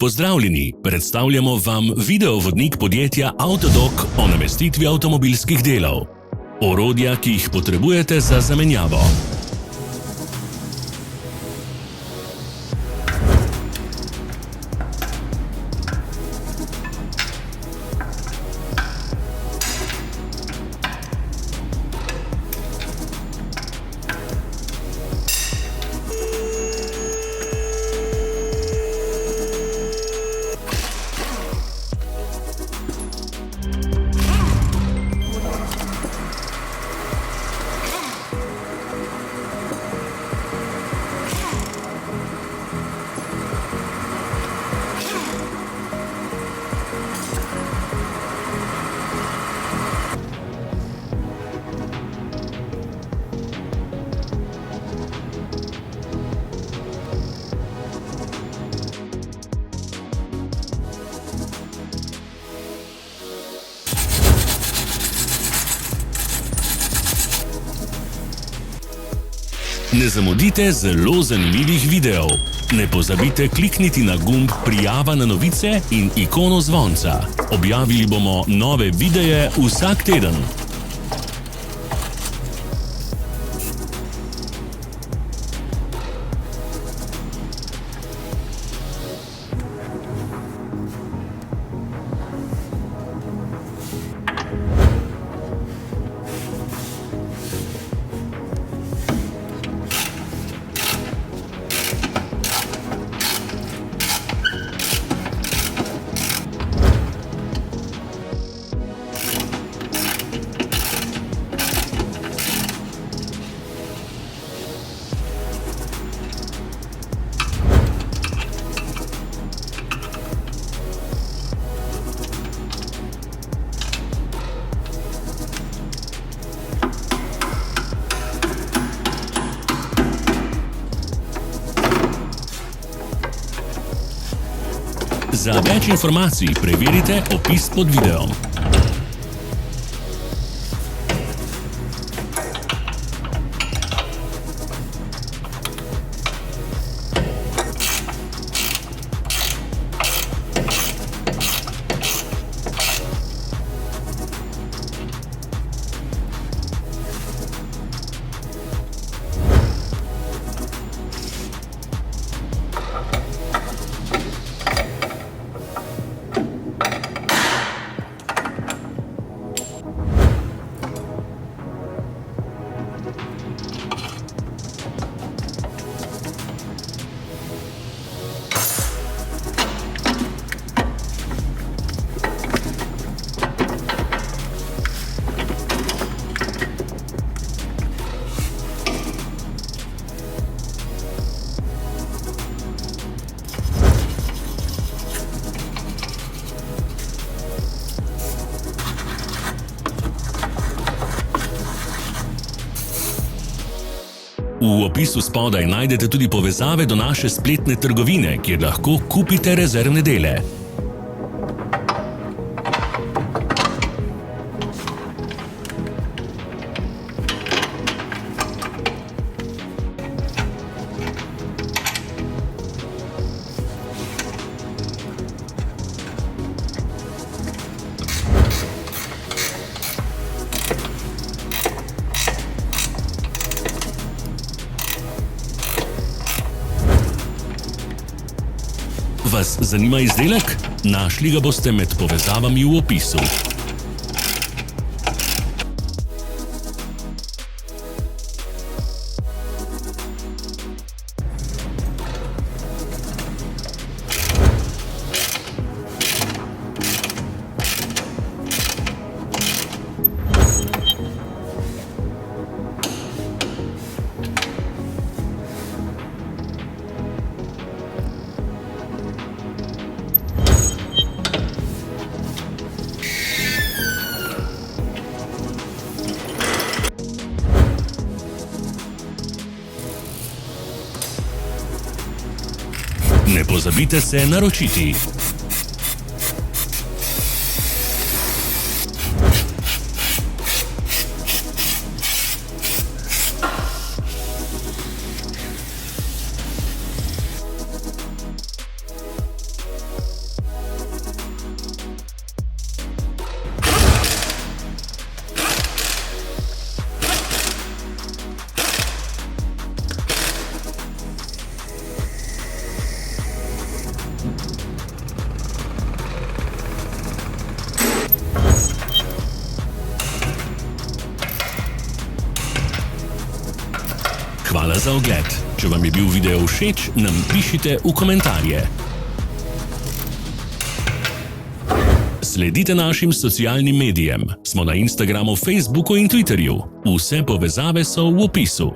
Pozdravljeni, predstavljamo vam videovodnik podjetja Avtodok o namestitvi avtomobilskih delov. Orodja, ki jih potrebujete za zamenjavo. Ne zamudite zelo zanimivih videov. Ne pozabite klikniti na gumb Prijava na novice in ikono zvonca. Objavili bomo nove videe vsak teden. Za več informacij preverite opis pod videom. V opisu spodaj najdete tudi povezave do naše spletne trgovine, kjer lahko kupite rezervne dele. Vas zanima izdelek? Našli ga boste med povezavami v opisu. Ne pozabite se naročiti. Hvala za ogled. Če vam je bil video všeč, nam pišite v komentarje. Sledite našim socialnim medijem. Smo na Instagramu, Facebooku in Twitterju. Vse povezave so v opisu.